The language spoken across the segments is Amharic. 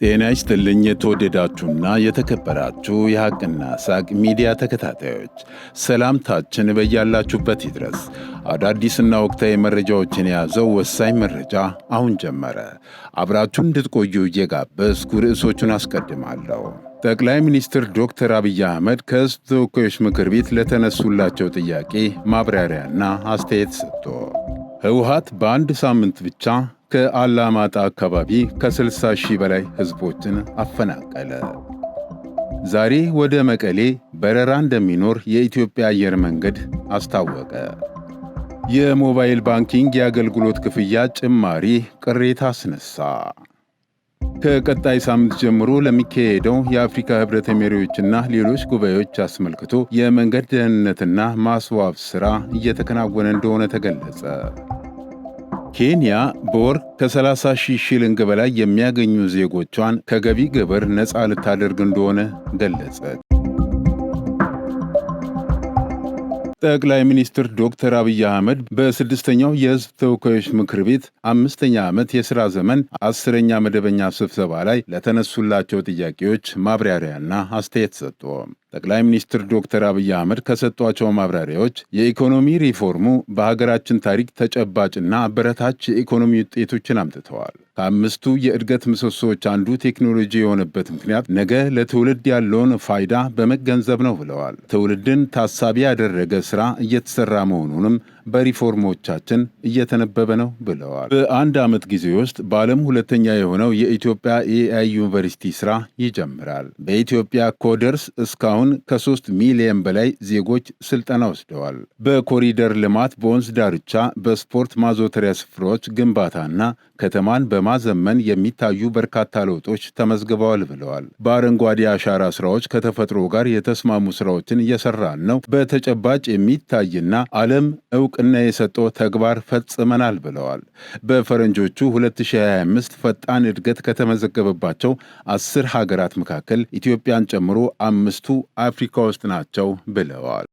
ጤና ይስጥልኝ የተወደዳችሁና የተከበራችሁ የሐቅና ሳቅ ሚዲያ ተከታታዮች፣ ሰላምታችን በያላችሁበት ይድረስ። አዳዲስና ወቅታዊ መረጃዎችን የያዘው ወሳኝ መረጃ አሁን ጀመረ። አብራችሁን እንድትቆዩ እየጋበዝኩ ርዕሶቹን አስቀድማለሁ። ጠቅላይ ሚኒስትር ዶክተር አብይ አህመድ ከሕዝብ ተወካዮች ምክር ቤት ለተነሱላቸው ጥያቄ ማብራሪያና አስተያየት ሰጥቶ ህወሓት በአንድ ሳምንት ብቻ ከአላማጣ አካባቢ ከ60 ሺህ በላይ ሕዝቦችን አፈናቀለ። ዛሬ ወደ መቀሌ በረራ እንደሚኖር የኢትዮጵያ አየር መንገድ አስታወቀ። የሞባይል ባንኪንግ የአገልግሎት ክፍያ ጭማሪ ቅሬታ አስነሳ። ከቀጣይ ሳምንት ጀምሮ ለሚካሄደው የአፍሪካ ህብረት መሪዎችና ሌሎች ጉባኤዎች አስመልክቶ የመንገድ ደህንነትና ማስዋብ ሥራ እየተከናወነ እንደሆነ ተገለጸ። ኬንያ በወር ከ30 ሺህ ሺሊንግ በላይ የሚያገኙ ዜጎቿን ከገቢ ግብር ነፃ ልታደርግ እንደሆነ ገለጸች። ጠቅላይ ሚኒስትር ዶክተር አብይ አህመድ በስድስተኛው የሕዝብ ተወካዮች ምክር ቤት 5ኛ ዓመት የሥራ ዘመን 10ኛ መደበኛ ስብሰባ ላይ ለተነሱላቸው ጥያቄዎች ማብራሪያና አስተያየት ሰጡ። ጠቅላይ ሚኒስትር ዶክተር አብይ አህመድ ከሰጧቸው ማብራሪያዎች የኢኮኖሚ ሪፎርሙ በሀገራችን ታሪክ ተጨባጭና አበረታች የኢኮኖሚ ውጤቶችን አምጥተዋል። ከአምስቱ የእድገት ምሰሶዎች አንዱ ቴክኖሎጂ የሆነበት ምክንያት ነገ ለትውልድ ያለውን ፋይዳ በመገንዘብ ነው ብለዋል። ትውልድን ታሳቢ ያደረገ ሥራ እየተሠራ መሆኑንም በሪፎርሞቻችን እየተነበበ ነው ብለዋል። በአንድ ዓመት ጊዜ ውስጥ በዓለም ሁለተኛ የሆነው የኢትዮጵያ ኤአይ ዩኒቨርሲቲ ሥራ ይጀምራል። በኢትዮጵያ ኮደርስ እስካሁን ከ3 ሚሊዮን በላይ ዜጎች ስልጠና ወስደዋል። በኮሪደር ልማት፣ በወንዝ ዳርቻ፣ በስፖርት ማዘውተሪያ ስፍራዎች ግንባታና ከተማን በማዘመን የሚታዩ በርካታ ለውጦች ተመዝግበዋል ብለዋል። በአረንጓዴ አሻራ ስራዎች ከተፈጥሮ ጋር የተስማሙ ስራዎችን እየሰራን ነው። በተጨባጭ የሚታይና ዓለም እውቅና የሰጠው ተግባር ፈጽመናል ብለዋል። በፈረንጆቹ 2025 ፈጣን እድገት ከተመዘገበባቸው 10 ሀገራት መካከል ኢትዮጵያን ጨምሮ 5ቱ አፍሪካ ውስጥ ናቸው ብለዋል።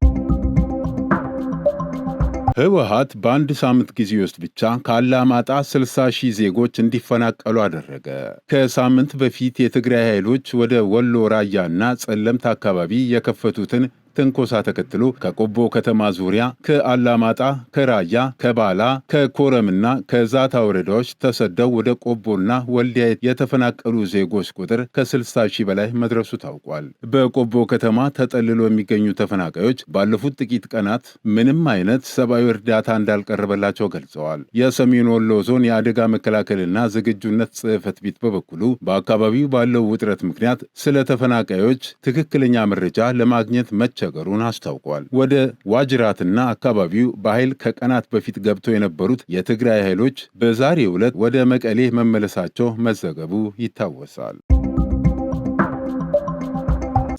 ህወሓት በአንድ ሳምንት ጊዜ ውስጥ ብቻ ከአላማጣ 60 ሺህ ዜጎች እንዲፈናቀሉ አደረገ። ከሳምንት በፊት የትግራይ ኃይሎች ወደ ወሎ ራያና ጸለምት አካባቢ የከፈቱትን ትንኮሳ ተከትሎ ከቆቦ ከተማ ዙሪያ ከአላማጣ፣ ከራያ፣ ከባላ፣ ከኮረምና ከዛታ ወረዳዎች ተሰደው ወደ ቆቦና ወልዲያ የተፈናቀሉ ዜጎች ቁጥር ከ60 ሺህ በላይ መድረሱ ታውቋል። በቆቦ ከተማ ተጠልሎ የሚገኙ ተፈናቃዮች ባለፉት ጥቂት ቀናት ምንም አይነት ሰብአዊ እርዳታ እንዳልቀረበላቸው ገልጸዋል። የሰሜን ወሎ ዞን የአደጋ መከላከልና ዝግጁነት ጽሕፈት ቤት በበኩሉ በአካባቢው ባለው ውጥረት ምክንያት ስለ ተፈናቃዮች ትክክለኛ መረጃ ለማግኘት መቸገሩን አስታውቋል። ወደ ዋጅራትና አካባቢው በኃይል ከቀናት በፊት ገብተው የነበሩት የትግራይ ኃይሎች በዛሬው ዕለት ወደ መቀሌ መመለሳቸው መዘገቡ ይታወሳል።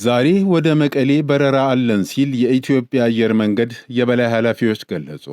ዛሬ ወደ መቀሌ በረራ አለን ሲል የኢትዮጵያ አየር መንገድ የበላይ ኃላፊዎች ገለጹ።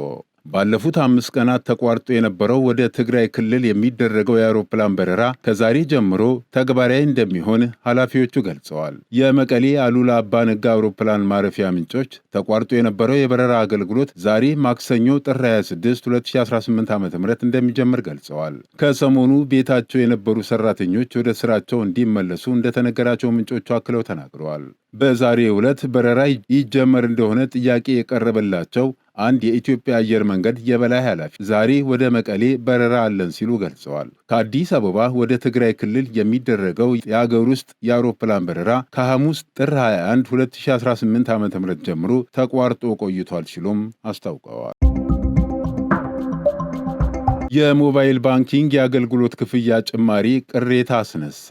ባለፉት 5 ቀናት ተቋርጦ የነበረው ወደ ትግራይ ክልል የሚደረገው የአውሮፕላን በረራ ከዛሬ ጀምሮ ተግባራዊ እንደሚሆን ኃላፊዎቹ ገልጸዋል። የመቀሌ አሉላ አባ ነጋ አውሮፕላን ማረፊያ ምንጮች ተቋርጦ የነበረው የበረራ አገልግሎት ዛሬ ማክሰኞ ጥር 26 2018 ዓ.ም እንደሚጀምር ገልጸዋል። ከሰሞኑ ቤታቸው የነበሩ ሰራተኞች ወደ ስራቸው እንዲመለሱ እንደተነገራቸው ምንጮቹ አክለው ተናግረዋል። በዛሬው ዕለት በረራ ይጀመር እንደሆነ ጥያቄ የቀረበላቸው አንድ የኢትዮጵያ አየር መንገድ የበላይ ኃላፊ ዛሬ ወደ መቀሌ በረራ አለን ሲሉ ገልጸዋል። ከአዲስ አበባ ወደ ትግራይ ክልል የሚደረገው የአገር ውስጥ የአውሮፕላን በረራ ከሐሙስ ጥር 21 2018 ዓ.ም ጀምሮ ተቋርጦ ቆይቷል ሲሉም አስታውቀዋል። የሞባይል ባንኪንግ የአገልግሎት ክፍያ ጭማሪ ቅሬታ አስነሳ።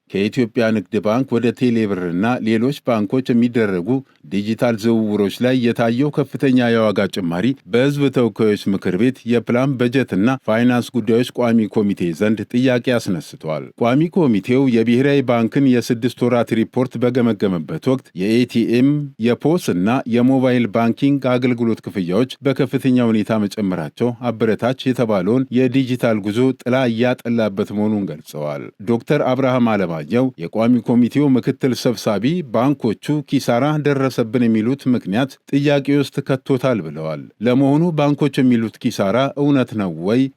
ከኢትዮጵያ ንግድ ባንክ ወደ ቴሌብርና ሌሎች ባንኮች የሚደረጉ ዲጂታል ዝውውሮች ላይ የታየው ከፍተኛ የዋጋ ጭማሪ በሕዝብ ተወካዮች ምክር ቤት የፕላን በጀትና ፋይናንስ ጉዳዮች ቋሚ ኮሚቴ ዘንድ ጥያቄ አስነስቷል። ቋሚ ኮሚቴው የብሔራዊ ባንክን የ6 ወራት ሪፖርት በገመገመበት ወቅት የኤቲኤም፣ የፖስ እና የሞባይል ባንኪንግ አገልግሎት ክፍያዎች በከፍተኛ ሁኔታ መጨመራቸው አበረታች የተባለውን የዲጂታል ጉዞ ጥላ እያጠላበት መሆኑን ገልጸዋል። ዶክተር አብርሃም አለማየሁ የቋሚ ኮሚቴው ምክትል ሰብሳቢ ባንኮቹ ኪሳራ ደረሰብን የሚሉት ምክንያት ጥያቄ ውስጥ ከቶታል ብለዋል። ለመሆኑ ባንኮች የሚሉት ኪሳራ እውነት ነው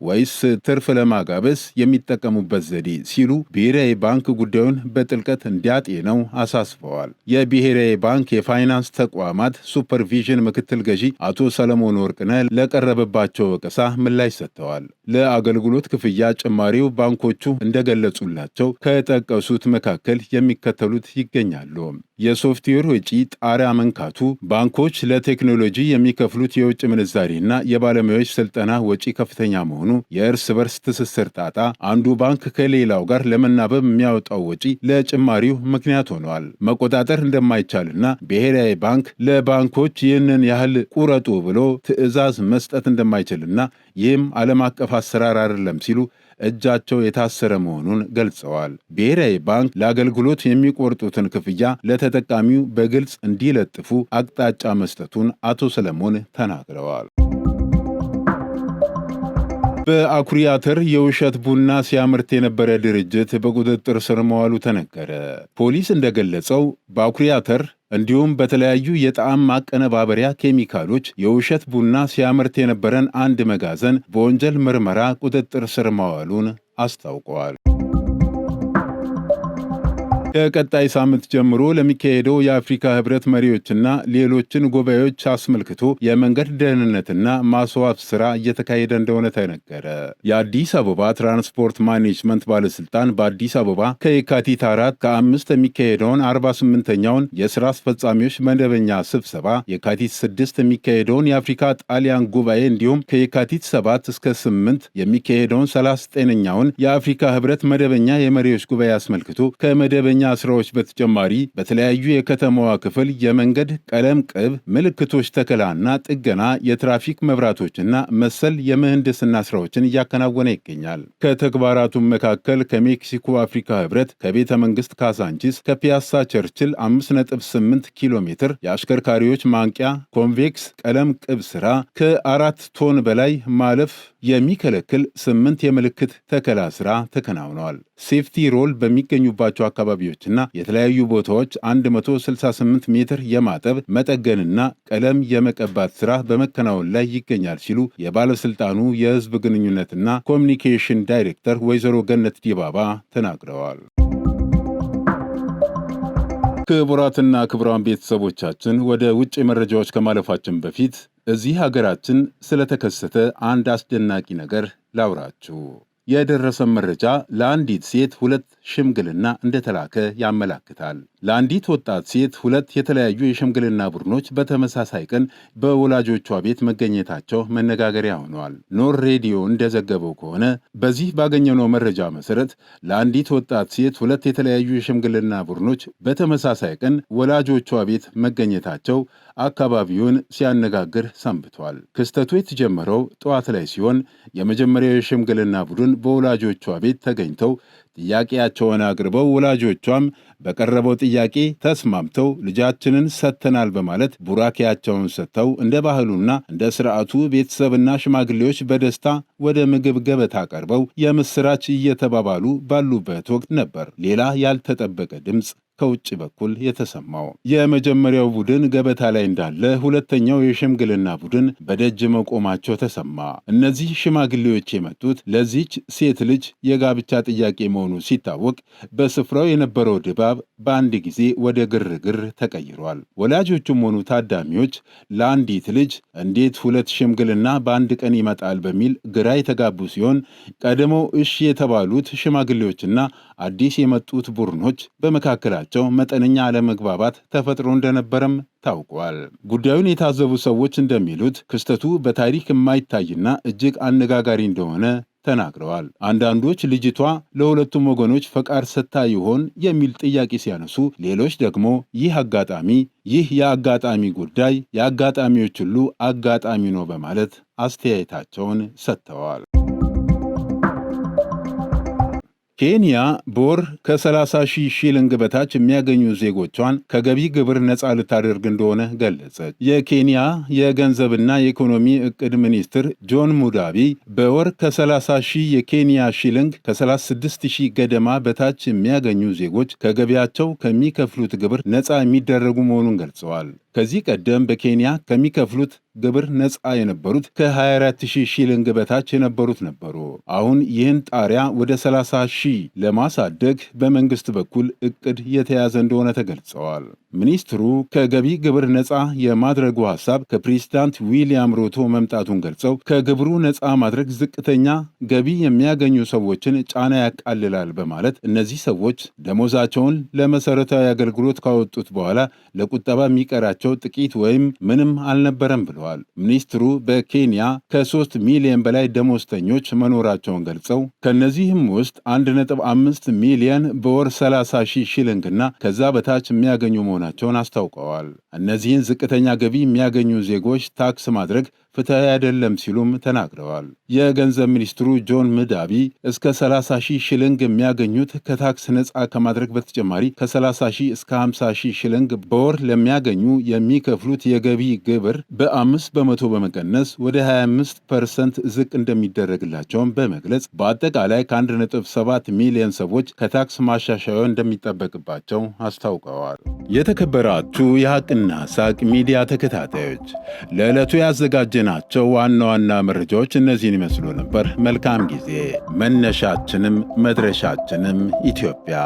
ወይስ ትርፍ ለማጋበስ የሚጠቀሙበት ዘዴ ሲሉ ብሔራዊ ባንክ ጉዳዩን በጥልቀት እንዲያጤነው አሳስበዋል። የብሔራዊ ባንክ የፋይናንስ ተቋማት ሱፐርቪዥን ምክትል ገዢ አቶ ሰለሞን ወርቅነህ ለቀረበባቸው ወቀሳ ምላሽ ሰጥተዋል። ለአገልግሎት ክፍያ ጭማሪው ባንኮቹ እንደገለጹላቸው ከጠቀሱት መካከል የሚከተሉት ይገኛሉ። የሶፍትዌር ወጪ ጣሪያ መንካቱ፣ ባንኮች ለቴክኖሎጂ የሚከፍሉት የውጭ ምንዛሬና የባለሙያዎች ስልጠና ወጪ ከፍተኛ መሆኑ፣ የእርስ በርስ ትስስር ጣጣ፣ አንዱ ባንክ ከሌላው ጋር ለመናበብ የሚያወጣው ወጪ ለጭማሪው ምክንያት ሆነዋል። መቆጣጠር እንደማይቻልና ብሔራዊ ባንክ ለባንኮች ይህንን ያህል ቁረጡ ብሎ ትዕዛዝ መስጠት እንደማይችልና ይህም ዓለም አቀፍ አሰራር አይደለም ሲሉ እጃቸው የታሰረ መሆኑን ገልጸዋል። ብሔራዊ ባንክ ለአገልግሎት የሚቆርጡትን ክፍያ ለተጠቃሚው በግልጽ እንዲለጥፉ አቅጣጫ መስጠቱን አቶ ሰለሞን ተናግረዋል። በአኩሪ አተር የውሸት ቡና ሲያመርት የነበረ ድርጅት በቁጥጥር ስር መዋሉ ተነገረ። ፖሊስ እንደገለጸው በአኩሪ አተር እንዲሁም በተለያዩ የጣዕም ማቀነባበሪያ ኬሚካሎች የውሸት ቡና ሲያመርት የነበረን አንድ መጋዘን በወንጀል ምርመራ ቁጥጥር ስር መዋሉን አስታውቀዋል። ከቀጣይ ሳምንት ጀምሮ ለሚካሄደው የአፍሪካ ህብረት መሪዎችና ሌሎችን ጉባኤዎች አስመልክቶ የመንገድ ደህንነትና ማስዋብ ስራ እየተካሄደ እንደሆነ ተነገረ። የአዲስ አበባ ትራንስፖርት ማኔጅመንት ባለስልጣን በአዲስ አበባ ከየካቲት 4 ከ5 የሚካሄደውን 48ኛውን የስራ አስፈጻሚዎች መደበኛ ስብሰባ፣ የካቲት 6 የሚካሄደውን የአፍሪካ ጣሊያን ጉባኤ እንዲሁም ከየካቲት 7 እስከ 8 የሚካሄደውን 39ኛውን የአፍሪካ ህብረት መደበኛ የመሪዎች ጉባኤ አስመልክቶ ከመደበኛ ስራዎች በተጨማሪ በተለያዩ የከተማዋ ክፍል የመንገድ ቀለም ቅብ፣ ምልክቶች ተከላና ጥገና፣ የትራፊክ መብራቶችና መሰል የምህንድስና ስራዎችን እያከናወነ ይገኛል። ከተግባራቱም መካከል ከሜክሲኮ አፍሪካ ህብረት ከቤተ መንግስት ካዛንቺስ ከፒያሳ ቸርችል 5.8 ኪሎ ሜትር የአሽከርካሪዎች ማንቂያ ኮንቬክስ ቀለም ቅብ ስራ፣ ከ4 ቶን በላይ ማለፍ የሚከለክል 8 የምልክት ተከላ ስራ ተከናውነዋል። ሴፍቲ ሮል በሚገኙባቸው አካባቢዎችና የተለያዩ ቦታዎች 168 ሜትር የማጠብ መጠገንና ቀለም የመቀባት ስራ በመከናወን ላይ ይገኛል ሲሉ የባለስልጣኑ የህዝብ ግንኙነትና ኮሚኒኬሽን ዳይሬክተር ወይዘሮ ገነት ዲባባ ተናግረዋል። ክቡራትና ክቡራን ቤተሰቦቻችን ወደ ውጭ መረጃዎች ከማለፋችን በፊት እዚህ ሀገራችን ስለተከሰተ አንድ አስደናቂ ነገር ላውራችሁ። የደረሰን መረጃ ለአንዲት ሴት 2 ሽምግልና እንደተላከ ያመላክታል። ለአንዲት ወጣት ሴት 2 የተለያዩ የሽምግልና ቡድኖች በተመሳሳይ ቀን በወላጆቿ ቤት መገኘታቸው መነጋገሪያ ሆነዋል። ኖር ሬዲዮ እንደዘገበው ከሆነ በዚህ ባገኘነው መረጃ መሰረት ለአንዲት ወጣት ሴት 2 የተለያዩ የሽምግልና ቡድኖች በተመሳሳይ ቀን ወላጆቿ ቤት መገኘታቸው አካባቢውን ሲያነጋግር ሰንብቷል። ክስተቱ የተጀመረው ጠዋት ላይ ሲሆን የመጀመሪያው የሽምግልና ቡድን በወላጆቿ ቤት ተገኝተው ጥያቄያቸውን አቅርበው ወላጆቿም በቀረበው ጥያቄ ተስማምተው ልጃችንን ሰጥተናል በማለት ቡራኬያቸውን ሰጥተው እንደ ባህሉና እንደ ስርዓቱ ቤተሰብና ሽማግሌዎች በደስታ ወደ ምግብ ገበታ ቀርበው የምስራች እየተባባሉ ባሉበት ወቅት ነበር ሌላ ያልተጠበቀ ድምፅ ከውጭ በኩል የተሰማው። የመጀመሪያው ቡድን ገበታ ላይ እንዳለ ሁለተኛው የሽምግልና ቡድን በደጅ መቆማቸው ተሰማ። እነዚህ ሽማግሌዎች የመጡት ለዚች ሴት ልጅ የጋብቻ ጥያቄ መሆኑ ሲታወቅ በስፍራው የነበረው ድባብ በአንድ ጊዜ ወደ ግርግር ተቀይሯል። ወላጆቹም ሆኑ ታዳሚዎች ለአንዲት ልጅ እንዴት 2 ሽምግልና በአንድ ቀን ይመጣል በሚል ግራ የተጋቡ ሲሆን ቀድሞው እሺ የተባሉት ሽማግሌዎችና አዲስ የመጡት ቡድኖች በመካከላቸው መጠነኛ አለመግባባት ተፈጥሮ እንደነበረም ታውቋል። ጉዳዩን የታዘቡ ሰዎች እንደሚሉት ክስተቱ በታሪክ የማይታይና እጅግ አነጋጋሪ እንደሆነ ተናግረዋል። አንዳንዶች ልጅቷ ለሁለቱም ወገኖች ፈቃድ ሰጥታ ይሆን የሚል ጥያቄ ሲያነሱ፣ ሌሎች ደግሞ ይህ የአጋጣሚ ጉዳይ የአጋጣሚዎች ሁሉ አጋጣሚ ነው በማለት አስተያየታቸውን ሰጥተዋል። ኬንያ በወር ከ30,000 ሺሊንግ በታች የሚያገኙ ዜጎቿን ከገቢ ግብር ነፃ ልታደርግ እንደሆነ ገለጸች። የኬንያ የገንዘብና የኢኮኖሚ ዕቅድ ሚኒስትር ጆን ሙዳቢ በወር ከ30,000 የኬንያ ሺሊንግ ከ36,000 ገደማ በታች የሚያገኙ ዜጎች ከገቢያቸው ከሚከፍሉት ግብር ነፃ የሚደረጉ መሆኑን ገልጸዋል። ከዚህ ቀደም በኬንያ ከሚከፍሉት ግብር ነፃ የነበሩት ከ24,000 ሺሊንግ በታች የነበሩት ነበሩ። አሁን ይህን ጣሪያ ወደ 30,000 ለማሳደግ በመንግስት በኩል ዕቅድ የተያዘ እንደሆነ ተገልጸዋል። ሚኒስትሩ ከገቢ ግብር ነፃ የማድረጉ ሐሳብ ከፕሬዝዳንት ዊልያም ሩቶ መምጣቱን ገልጸው ከግብሩ ነፃ ማድረግ ዝቅተኛ ገቢ የሚያገኙ ሰዎችን ጫና ያቃልላል በማለት እነዚህ ሰዎች ደሞዛቸውን ለመሰረታዊ አገልግሎት ካወጡት በኋላ ለቁጠባ የሚቀራቸው ጥቂት ወይም ምንም አልነበረም ብለዋል። ሚኒስትሩ በኬንያ ከ3 ሚሊዮን በላይ ደሞዝተኞች መኖራቸውን ገልጸው ከነዚህም ውስጥ 1.5 ሚሊዮን በወር 30,000 ሺሊንግና ከዛ በታች የሚያገኙ መሆናቸውን አስታውቀዋል። እነዚህን ዝቅተኛ ገቢ የሚያገኙ ዜጎች ታክስ ማድረግ ፍትሐዊ አይደለም ሲሉም ተናግረዋል። የገንዘብ ሚኒስትሩ ጆን ሙዳቢ እስከ 30,000 ሺሊንግ የሚያገኙት ከታክስ ነፃ ከማድረግ በተጨማሪ ከ30,000 እስከ 50,000 ሺሊንግ በወር ለሚያገኙ የሚከፍሉት የገቢ ግብር በ5 በመቶ በመቀነስ ወደ 25% ዝቅ እንደሚደረግላቸውን በመግለጽ በአጠቃላይ ከ1.7 ሚሊዮን ሰዎች ከታክስ ማሻሻያው እንደሚጠበቅባቸው አስታውቀዋል። የተከበራችሁ የሐቅና ሳቅ ሚዲያ ተከታታዮች ለዕለቱ ያዘጋጀናቸው ዋና ዋና መረጃዎች እነዚህን ይመስሉ ነበር። መልካም ጊዜ። መነሻችንም መድረሻችንም ኢትዮጵያ።